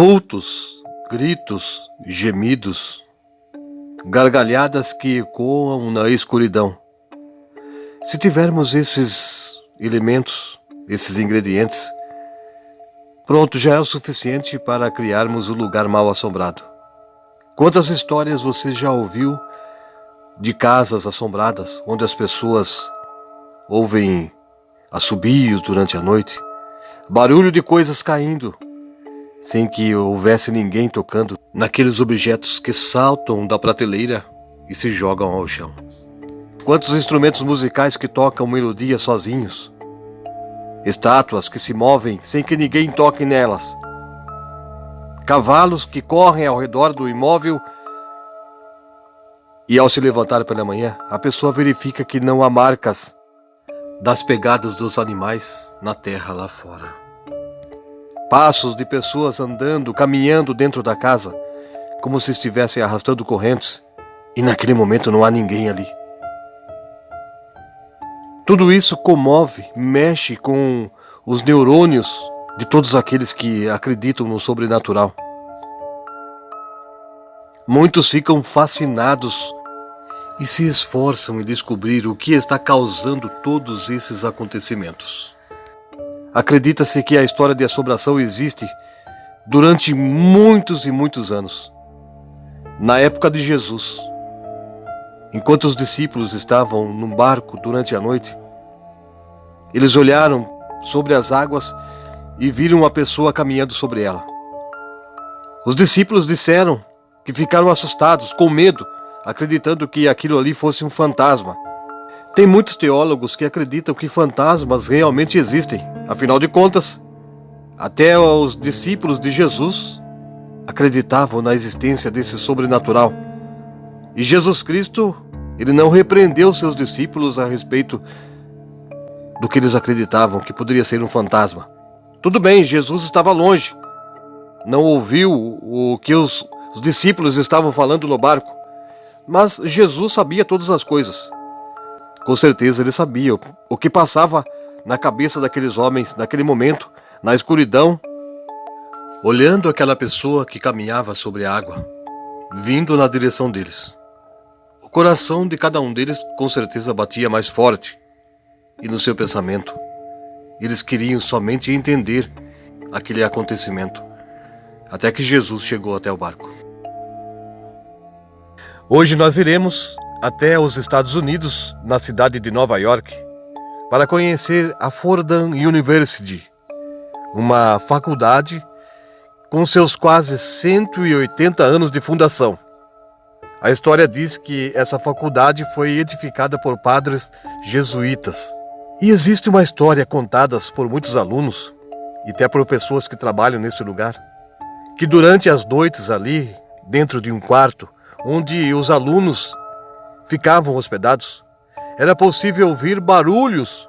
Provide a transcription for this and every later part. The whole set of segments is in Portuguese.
Vultos, gritos, gemidos, gargalhadas que ecoam na escuridão. Se tivermos esses elementos, esses ingredientes, pronto, já é o suficiente para criarmos o lugar mal-assombrado. Quantas histórias você já ouviu de casas assombradas, onde as pessoas ouvem assobios durante a noite, barulho de coisas caindo, sem que houvesse ninguém tocando naqueles objetos que saltam da prateleira e se jogam ao chão. Quantos instrumentos musicais que tocam melodia sozinhos, estátuas que se movem sem que ninguém toque nelas, cavalos que correm ao redor do imóvel e ao se levantar pela manhã, a pessoa verifica que não há marcas das pegadas dos animais na terra lá fora. Passos de pessoas andando, caminhando dentro da casa, como se estivessem arrastando correntes, e naquele momento não há ninguém ali. Tudo isso comove, mexe com os neurônios de todos aqueles que acreditam no sobrenatural. Muitos ficam fascinados e se esforçam em descobrir o que está causando todos esses acontecimentos. Acredita-se que a história de assombração existe durante muitos e muitos anos. Na época de Jesus, enquanto os discípulos estavam num barco durante a noite, eles olharam sobre as águas e viram uma pessoa caminhando sobre ela. Os discípulos disseram que ficaram assustados, com medo, acreditando que aquilo ali fosse um fantasma. Tem muitos teólogos que acreditam que fantasmas realmente existem. Afinal de contas, até os discípulos de Jesus acreditavam na existência desse sobrenatural. E Jesus Cristo, ele não repreendeu seus discípulos a respeito do que eles acreditavam que poderia ser um fantasma. Tudo bem, Jesus estava longe, não ouviu o que os discípulos estavam falando no barco, mas Jesus sabia todas as coisas. Com certeza ele sabia o que passava na cabeça daqueles homens naquele momento, na escuridão, olhando aquela pessoa que caminhava sobre a água, vindo na direção deles. O coração de cada um deles com certeza batia mais forte, e no seu pensamento, eles queriam somente entender aquele acontecimento, até que Jesus chegou até o barco. Hoje nós iremos até os Estados Unidos, na cidade de Nova York, para conhecer a Fordham University, uma faculdade com seus quase 180 anos de fundação. A história diz que essa faculdade foi edificada por padres jesuítas. E existe uma história contada por muitos alunos, e até por pessoas que trabalham nesse lugar, que durante as noites ali, dentro de um quarto, onde os alunos ficavam hospedados, era possível ouvir barulhos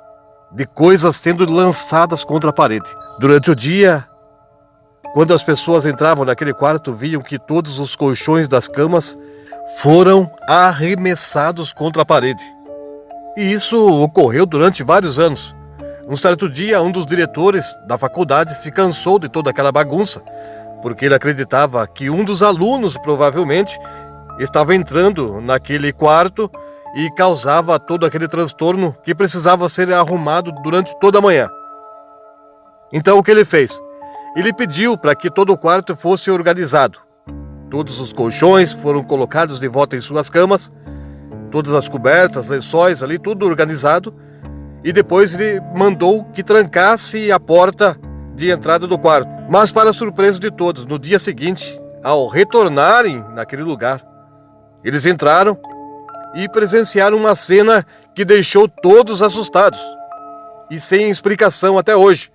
de coisas sendo lançadas contra a parede. Durante o dia, quando as pessoas entravam naquele quarto, viam que todos os colchões das camas foram arremessados contra a parede. E isso ocorreu durante vários anos. Um certo dia, um dos diretores da faculdade se cansou de toda aquela bagunça, porque ele acreditava que um dos alunos, provavelmente, estava entrando naquele quarto e causava todo aquele transtorno que precisava ser arrumado durante toda a manhã. Então o que ele fez? Ele pediu para que todo o quarto fosse organizado. Todos os colchões foram colocados de volta em suas camas, todas as cobertas, lençóis ali, tudo organizado, e depois ele mandou que trancasse a porta de entrada do quarto. Mas para surpresa de todos, no dia seguinte, ao retornarem naquele lugar, eles entraram e presenciaram uma cena que deixou todos assustados e sem explicação até hoje,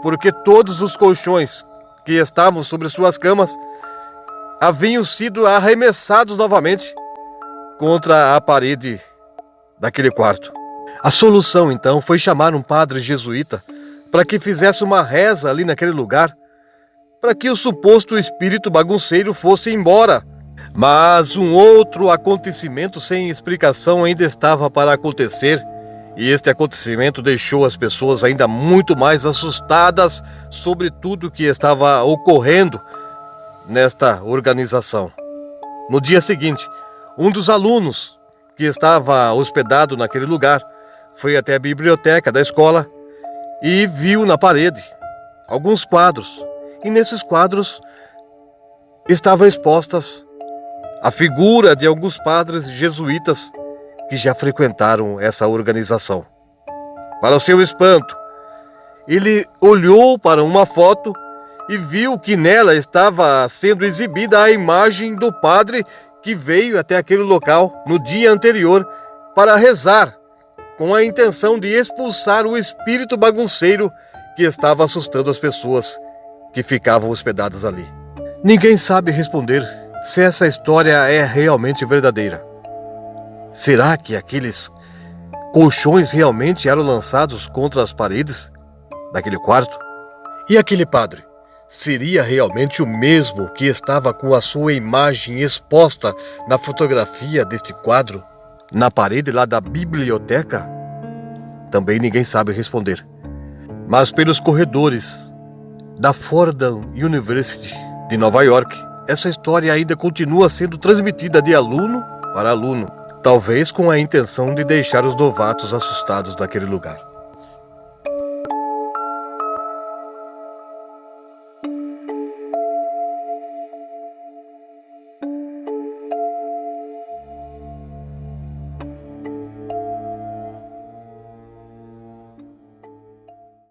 porque todos os colchões que estavam sobre suas camas haviam sido arremessados novamente contra a parede daquele quarto. A solução então foi chamar um padre jesuíta para que fizesse uma reza ali naquele lugar, para que o suposto espírito bagunceiro fosse embora. Mas um outro acontecimento sem explicação ainda estava para acontecer, E este acontecimento deixou as pessoas ainda muito mais assustadas sobre tudo o que estava ocorrendo nesta organização. No dia seguinte, um dos alunos que estava hospedado naquele lugar foi até a biblioteca da escola e viu na parede alguns quadros. E nesses quadros estavam expostas a figura de alguns padres jesuítas que já frequentaram essa organização. Para o seu espanto, ele olhou para uma foto e viu que nela estava sendo exibida a imagem do padre que veio até aquele local no dia anterior para rezar, com a intenção de expulsar o espírito bagunceiro que estava assustando as pessoas que ficavam hospedadas ali. Ninguém sabe responder se essa história é realmente verdadeira. Será que aqueles colchões realmente eram lançados contra as paredes daquele quarto? E aquele padre seria realmente o mesmo que estava com a sua imagem exposta na fotografia deste quadro, na parede lá da biblioteca? Também ninguém sabe responder. Mas pelos corredores da Fordham University de Nova York, essa história ainda continua sendo transmitida de aluno para aluno, talvez com a intenção de deixar os novatos assustados daquele lugar.